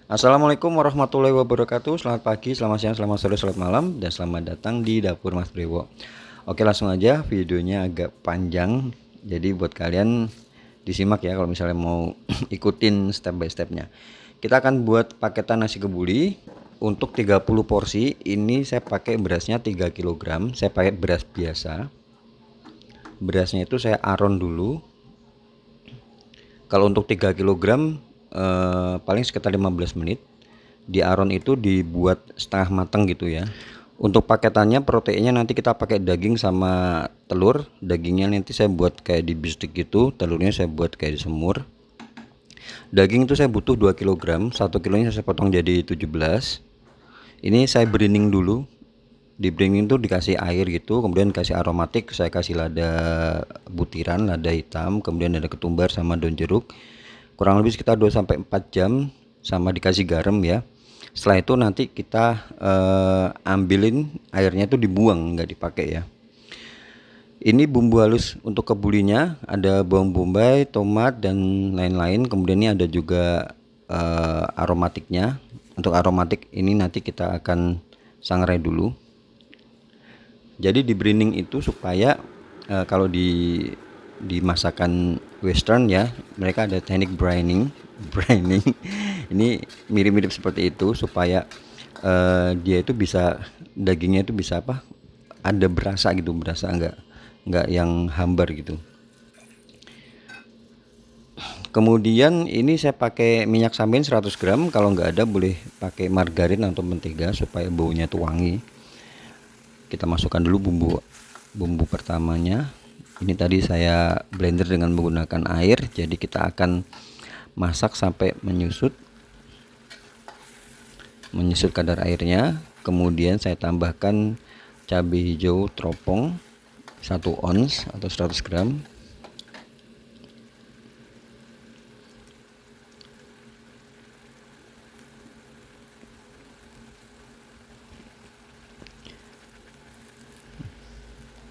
Assalamualaikum warahmatullahi wabarakatuh. Selamat pagi, selamat siang, selamat sore, selamat malam, dan selamat datang di dapur Mas Brewo. Oke, langsung aja, videonya agak panjang, jadi buat kalian disimak ya kalau misalnya mau ikutin step by stepnya. Kita akan buat paketan nasi kebuli untuk 30 porsi. Ini saya pakai berasnya 3 kg. Saya pakai beras biasa. Berasnya itu saya aron dulu. Kalau untuk 3 kg paling sekitar 15 menit. Di aron itu dibuat setengah matang gitu ya. Untuk paketannya proteinnya nanti kita pakai daging sama telur. Dagingnya nanti saya buat kayak di bistik gitu, telurnya saya buat kayak di semur. Daging itu saya butuh 2 kg, 1 kilonya saya potong jadi 17. Ini saya browning dulu. Di browning itu dikasih air gitu, kemudian kasih aromatik, saya kasih lada butiran, lada hitam, kemudian ada ketumbar sama daun jeruk. Kurang lebih sekitar 2-4 jam sama dikasih garam ya. Setelah itu nanti kita ambilin airnya itu dibuang, nggak dipakai ya. Ini bumbu halus untuk kebulinya, ada bawang bombay, tomat dan lain-lain. Kemudian ini ada juga aromatiknya. Untuk aromatik ini nanti kita akan sangrai dulu. Jadi di browning itu supaya kalau di masakan western ya, mereka ada teknik browning. Ini mirip-mirip seperti itu supaya dia itu bisa, dagingnya itu bisa apa, ada berasa gitu, berasa enggak yang hambar gitu. Kemudian ini saya pakai minyak samin 100 gram, kalau nggak ada boleh pakai margarin atau mentega supaya baunya itu wangi. Kita masukkan dulu bumbu pertamanya. Ini tadi saya blender dengan menggunakan air, jadi kita akan masak sampai menyusut kadar airnya. Kemudian saya tambahkan cabai hijau teropong 1 ons atau 100 gram.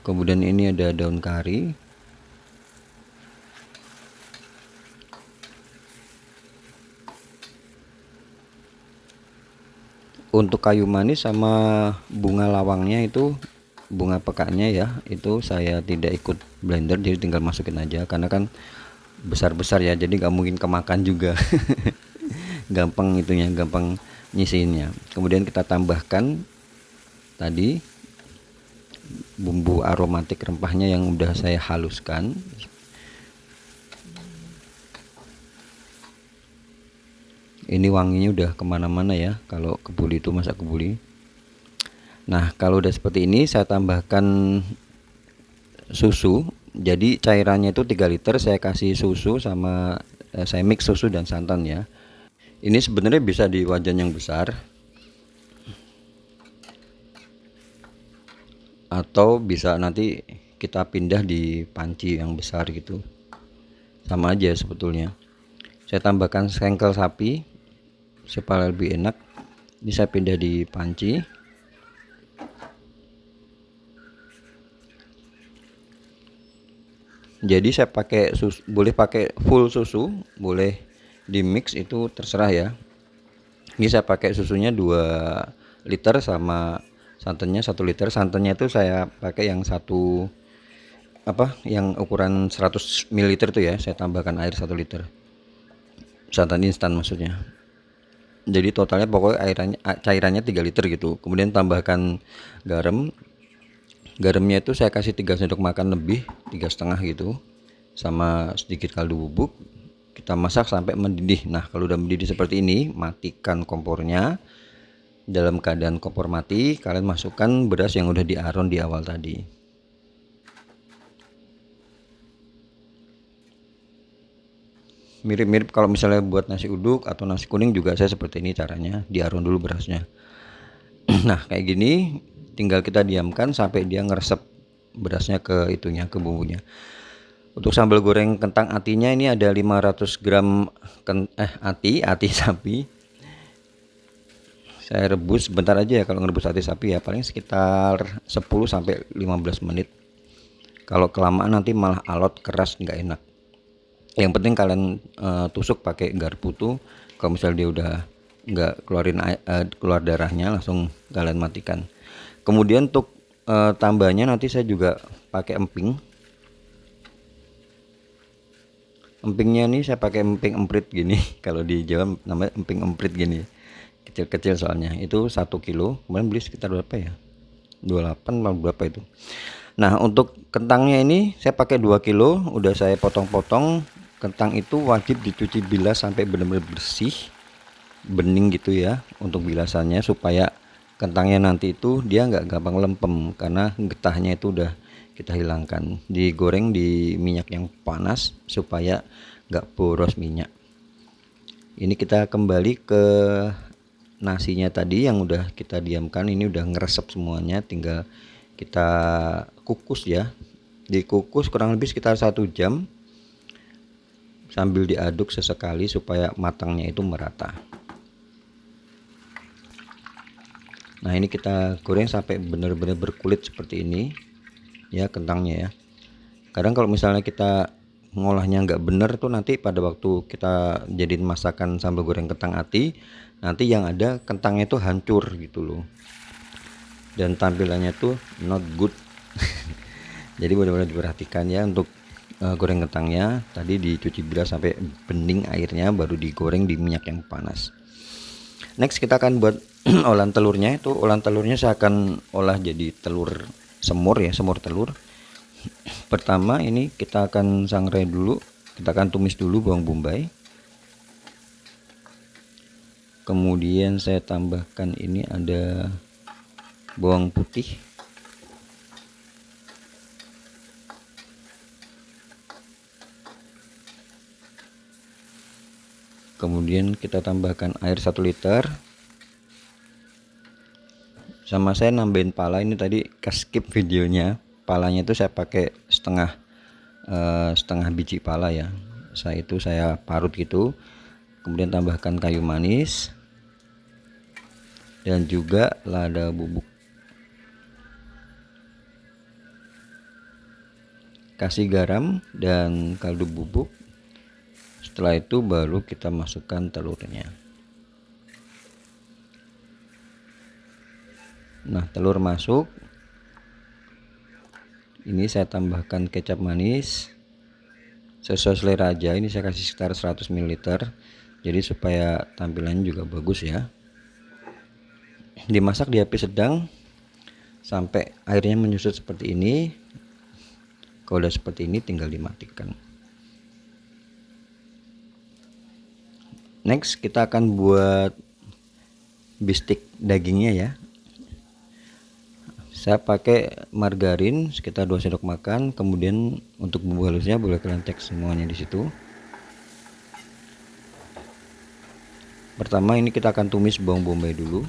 Kemudian ini ada daun kari. Untuk kayu manis sama bunga lawangnya itu, bunga pekaknya ya, itu saya tidak ikut blender, jadi tinggal masukin aja karena kan besar-besar ya, jadi nggak mungkin kemakan juga. Gampang itunya, gampang nyisihinnya. Kemudian kita tambahkan tadi bumbu aromatik rempahnya yang udah saya haluskan. Ini wanginya udah kemana-mana ya kalau kebuli itu, masak kebuli. Nah kalau udah seperti ini saya tambahkan susu. Jadi cairannya itu 3 liter, saya kasih susu sama saya mix susu dan santan ya. Ini sebenarnya bisa di wajan yang besar atau bisa nanti kita pindah di panci yang besar gitu, sama aja sebetulnya. Saya tambahkan sengkel sapi supaya lebih enak. Ini saya pindah di panci. Jadi saya pakai susu, boleh pakai full susu, boleh di mix, itu terserah ya. Ini saya pakai susunya 2 liter sama santannya 1 liter. Santannya itu saya pakai yang satu apa, yang ukuran 100 ml itu ya, saya tambahkan air 1 liter. Santan instan maksudnya. Jadi totalnya pokoknya cairannya 3 liter gitu. Kemudian tambahkan garam. Garamnya itu saya kasih 3 sendok makan lebih, 3,5 gitu, sama sedikit kaldu bubuk. Kita masak sampai mendidih. Nah kalau udah mendidih seperti ini, matikan kompornya. Dalam keadaan kompor mati, kalian masukkan beras yang udah diaron di awal tadi. Mirip-mirip kalau misalnya buat nasi uduk atau nasi kuning juga saya seperti ini caranya, diaron dulu berasnya. Nah kayak gini tinggal kita diamkan sampai dia ngeresep berasnya ke itunya, ke bumbunya. Untuk sambal goreng kentang atinya ini ada 500 gram ati sapi. Saya rebus sebentar aja ya, kalau ngerebus ati sapi ya paling sekitar 10 sampai 15 menit. Kalau kelamaan nanti malah alot, keras, nggak enak. Yang penting kalian tusuk pakai garpu tuh, kalau misalnya dia udah nggak keluar darahnya, langsung kalian matikan. Kemudian untuk tambahnya nanti saya juga pakai emping. Empingnya nih saya pakai emping emprit gini kalau di Jawa namanya emping emprit gini, kecil-kecil soalnya. Itu 1 kilo, kemarin beli sekitar berapa ya, 28 atau berapa itu. Nah untuk kentangnya ini saya pakai 2 kilo, udah saya potong-potong. Kentang itu wajib dicuci bilas sampai benar-benar bersih, bening gitu ya, untuk bilasannya, supaya kentangnya nanti itu dia nggak gampang lempem karena getahnya itu udah kita hilangkan. Digoreng di minyak yang panas supaya nggak boros minyak. Ini kita kembali ke nasinya tadi yang udah kita diamkan, ini udah ngeresep semuanya, tinggal kita kukus ya. Dikukus kurang lebih sekitar 1 jam sambil diaduk sesekali supaya matangnya itu merata. Nah ini kita goreng sampai benar-benar berkulit seperti ini ya kentangnya ya. Kadang kalau misalnya kita ngolahnya nggak bener tuh, nanti pada waktu kita jadiin masakan sambal goreng kentang ati, nanti yang ada kentangnya itu hancur gitu loh, dan tampilannya tuh not good. Jadi benar-benar diperhatikan ya untuk goreng kentangnya. Tadi dicuci bilas sampai bening airnya, baru digoreng di minyak yang panas. Next kita akan buat olahan telurnya. Itu olahan telurnya saya akan olah jadi telur semur ya, semur telur. Pertama ini kita akan sangrai dulu, kita akan tumis dulu bawang bombay. Kemudian saya tambahkan ini ada bawang putih, kemudian kita tambahkan air 1 liter. Sama saya nambahin pala, ini tadi skip videonya, palanya itu saya pakai setengah biji pala ya, saya parut gitu. Kemudian tambahkan kayu manis dan juga lada bubuk, kasih garam dan kaldu bubuk. Setelah itu baru kita masukkan telurnya. Nah telur masuk, ini saya tambahkan kecap manis sesuai selera aja, ini saya kasih sekitar 100 ml, jadi supaya tampilannya juga bagus ya. Dimasak di api sedang sampai airnya menyusut seperti ini. Kalau udah seperti ini tinggal dimatikan. Next kita akan buat bistik dagingnya ya. Saya pakai margarin sekitar 2 sendok makan. Kemudian untuk bumbu halusnya boleh kalian cek semuanya di situ. Pertama ini kita akan tumis bawang bombay dulu.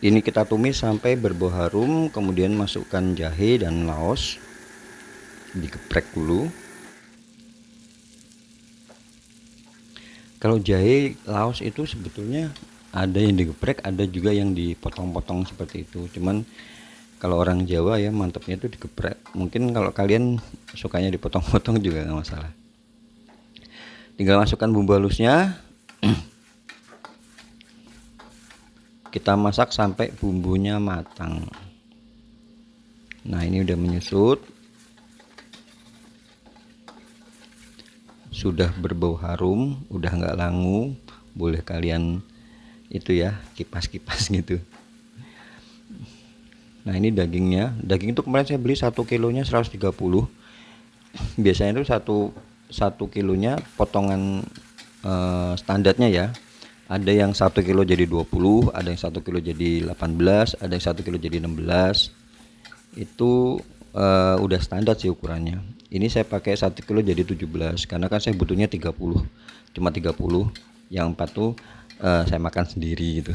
Ini kita tumis sampai berbau harum, kemudian masukkan jahe dan laos, digeprek dulu. Kalau jahe laos itu sebetulnya ada yang digeprek, ada juga yang dipotong-potong seperti itu. Cuman kalau orang Jawa ya mantapnya itu digeprek. Mungkin kalau kalian sukanya dipotong-potong juga nggak masalah. Tinggal masukkan bumbu halusnya. Kita masak sampai bumbunya matang. Nah ini udah menyusut, sudah berbau harum, udah nggak langu. Boleh kalian itu ya kipas-kipas gitu. Nah ini dagingnya, daging itu kemarin saya beli 1 kilonya 130. Biasanya itu 1 kilonya potongan standarnya ya. Ada yang 1 kilo jadi 20, ada yang 1 kilo jadi 18, ada yang 1 kilo jadi 16. Itu udah standar sih ukurannya. Ini saya pakai 1 kilo jadi 17 karena kan saya butuhnya 30, cuma 30. Yang 4 tuh saya makan sendiri gitu.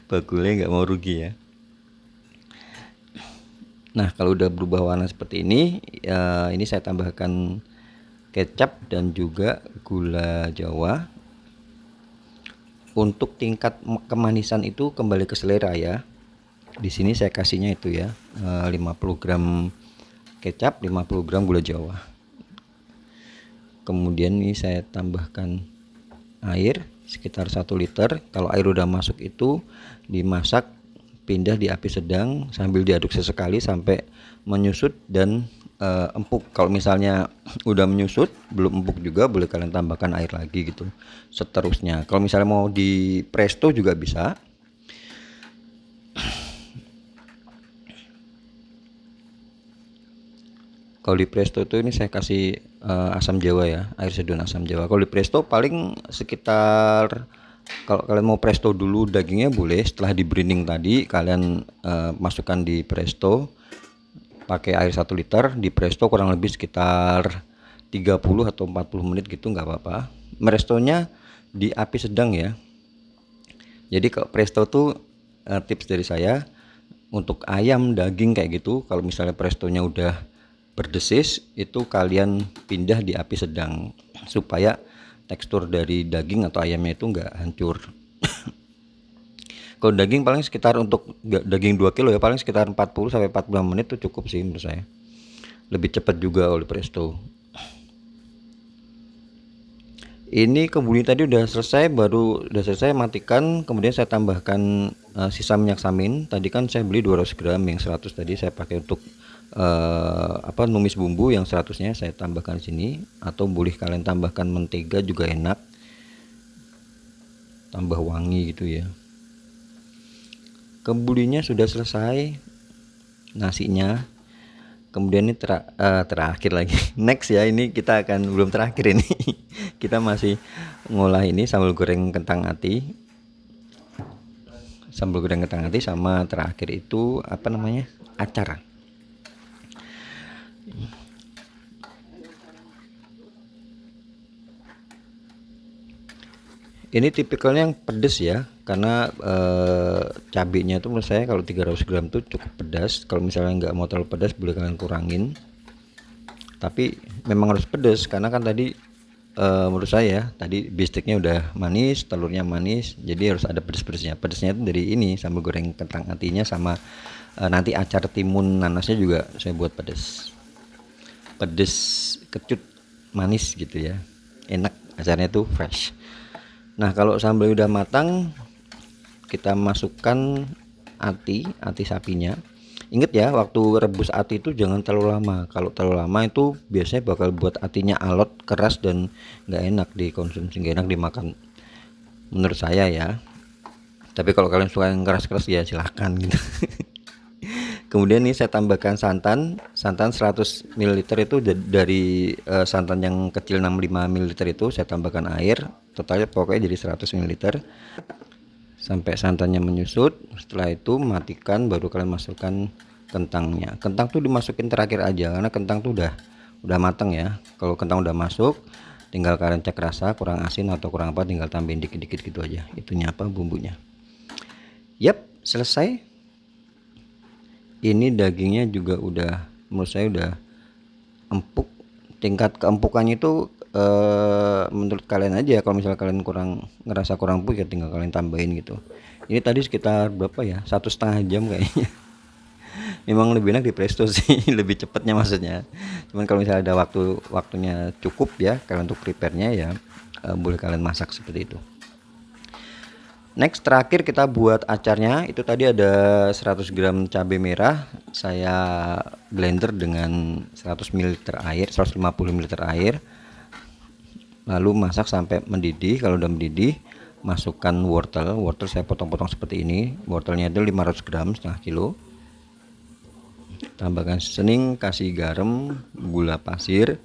Bakulnya nggak mau rugi ya. Nah kalau udah berubah warna seperti ini, ini saya tambahkan kecap dan juga gula Jawa. Untuk tingkat kemanisan itu kembali ke selera ya. Di sini saya kasihnya itu ya, 50 gram kecap, 50 gram gula Jawa. Kemudian ini saya tambahkan air sekitar 1 liter. Kalau air udah masuk itu dimasak, pindah di api sedang sambil diaduk sesekali sampai menyusut dan empuk. Kalau misalnya udah menyusut belum empuk juga, boleh kalian tambahkan air lagi gitu seterusnya. Kalau misalnya mau di presto juga bisa. Kalau di presto itu ini saya kasih asam jawa ya, air seduhan asam jawa. Kalau di presto paling sekitar, kalau kalian mau presto dulu dagingnya boleh, setelah di branding tadi kalian masukkan di presto pakai air 1 liter, di presto kurang lebih sekitar 30 atau 40 menit gitu, nggak apa-apa. Merestonya di api sedang ya. Jadi kalau presto tuh tips dari saya untuk ayam, daging kayak gitu, kalau misalnya prestonya udah berdesis itu kalian pindah di api sedang supaya tekstur dari daging atau ayamnya itu enggak hancur. Kalau daging paling sekitar, untuk daging 2 kilo ya paling sekitar 40 sampai 45 menit itu cukup sih menurut saya. Lebih cepat juga oleh presto. Ini kebuli tadi udah selesai, udah selesai matikan, kemudian saya tambahkan sisa minyak samin. Tadi kan saya beli 200 gram, yang 100 tadi saya pakai untuk numis bumbu, yang 100-nya saya tambahkan di sini, atau boleh kalian tambahkan mentega juga enak, tambah wangi gitu ya. Kebulinya sudah selesai, nasinya. Kemudian ini terakhir lagi next ya, ini kita akan belum terakhir ini kita masih ngolah ini sambal goreng kentang ati, sama terakhir itu apa namanya, acar. Ini tipikalnya yang pedes ya, karena cabenya itu menurut saya kalau 300 gram tuh cukup pedas. Kalau misalnya nggak mau terlalu pedas boleh kalian kurangin, tapi memang harus pedas karena kan tadi menurut saya tadi bistiknya udah manis, telurnya manis, jadi harus ada pedes-pedesnya. Pedesnya itu dari ini sambal goreng kentang atinya, sama nanti acar timun nanasnya juga saya buat pedes kecut manis gitu ya, enak, acarnya tuh fresh. Nah kalau sambal udah matang, kita masukkan ati sapinya. Ingat ya, waktu rebus ati itu jangan terlalu lama. Kalau terlalu lama itu biasanya bakal buat atinya alot, keras, dan nggak enak dikonsumsi, nggak enak dimakan menurut saya ya. Tapi kalau kalian suka yang keras-keras ya silahkan gitu. Kemudian ini saya tambahkan santan 100 ml itu dari santan yang kecil 65 ml itu saya tambahkan air, totalnya pokoknya jadi 100 ml sampai santannya menyusut. Setelah itu matikan, baru kalian masukkan kentangnya. Kentang tuh dimasukin terakhir aja karena kentang tuh udah matang ya. Kalau kentang udah masuk, tinggal kalian cek rasa kurang asin atau kurang apa, tinggal tambahin dikit-dikit gitu aja. Itunya apa, bumbunya. Yap, selesai. Ini dagingnya juga udah, menurut saya udah empuk. Tingkat keempukannya itu menurut kalian aja. Kalau misalnya kalian ngerasa kurang empuk ya tinggal kalian tambahin gitu. Ini tadi sekitar berapa ya, 1,5 jam kayaknya. Memang lebih enak di presto sih lebih cepatnya maksudnya. Cuman kalau misalnya ada waktunya cukup ya kalian untuk prepare-nya ya, boleh kalian masak seperti itu. Next, terakhir kita buat acarnya. Itu tadi ada 100 gram cabai merah, saya blender dengan 100 ml air, 150 ml air, lalu masak sampai mendidih. Kalau udah mendidih, masukkan wortel saya potong-potong seperti ini. Wortelnya itu 500 gram, setengah kilo. Tambahkan seasoning, kasih garam, gula pasir.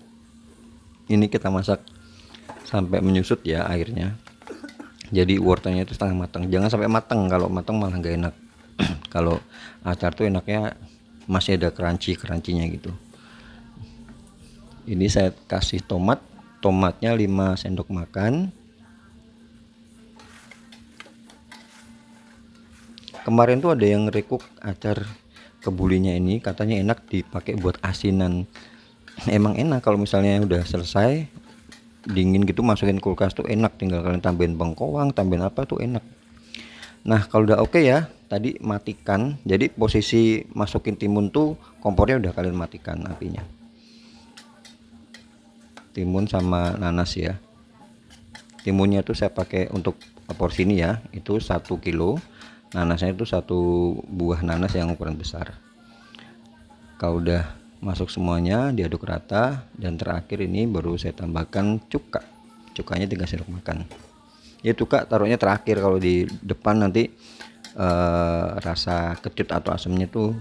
Ini kita masak sampai menyusut ya airnya. Jadi wortelnya itu setengah matang, jangan sampai matang. Kalau matang malah nggak enak. Kalau acar tuh enaknya masih ada crunchy-nya gitu. Ini saya kasih tomatnya 5 sendok makan. Kemarin tuh ada yang recook acar kebulinya ini, katanya enak dipakai buat asinan. Emang enak kalau misalnya udah selesai dingin gitu, masukin kulkas tuh enak, tinggal kalian tambahin bengkoang, tambahin apa tuh enak. Nah kalau udah oke ya, tadi matikan. Jadi posisi masukin timun tuh kompornya udah kalian matikan apinya. timun sama nanas ya. Timunnya tuh saya pakai untuk porsi ini ya, itu 1 kilo. Nanasnya itu 1 buah nanas yang ukuran besar. Kalau udah masuk semuanya diaduk rata, dan terakhir ini baru saya tambahkan cuka. Cukanya 3 sendok makan. Ya cuka taruhnya terakhir, kalau di depan nanti rasa kecut atau asamnya tuh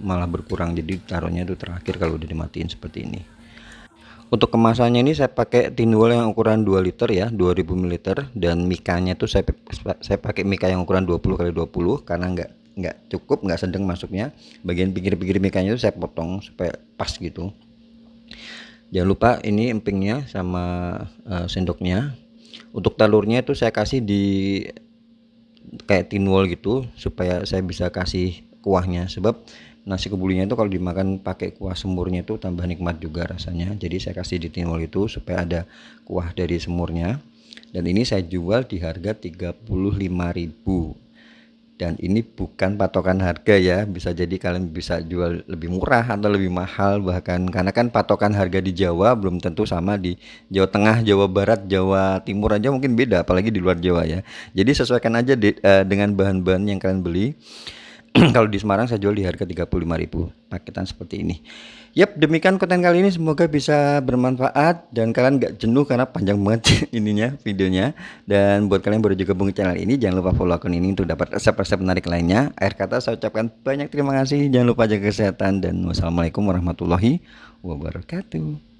malah berkurang, jadi taruhnya itu terakhir kalau udah dimatiin seperti ini. Untuk kemasannya ini saya pakai tin wol yang ukuran 2 liter ya, 2000 ml, dan mikanya tuh saya pakai mika yang ukuran 20 kali 20 karena nggak cukup, nggak sedang masuknya. Bagian pinggir-pinggir mikanya itu saya potong supaya pas gitu. Jangan lupa ini empingnya sama sendoknya. Untuk telurnya itu saya kasih di kayak tin wol gitu supaya saya bisa kasih kuahnya, sebab nasi kebulinya itu kalau dimakan pakai kuah semurnya itu tambah nikmat juga rasanya. Jadi saya kasih di tin wol itu supaya ada kuah dari semurnya, dan ini saya jual di harga 35.000. Dan ini bukan patokan harga ya, bisa jadi kalian bisa jual lebih murah atau lebih mahal bahkan, karena kan patokan harga di Jawa belum tentu sama di Jawa Tengah, Jawa Barat, Jawa Timur aja mungkin beda, apalagi di luar Jawa ya. Jadi sesuaikan aja dengan bahan-bahan yang kalian beli. Kalau di Semarang saya jual di harga 35.000 paketan seperti ini. Yap, demikian konten kali ini, semoga bisa bermanfaat dan kalian gak jenuh karena panjang banget ininya videonya. Dan buat kalian yang baru juga gabung channel ini, jangan lupa follow akun ini untuk dapat resep-resep menarik lainnya. Akhir kata saya ucapkan banyak terima kasih, jangan lupa jaga kesehatan, dan wassalamualaikum warahmatullahi wabarakatuh.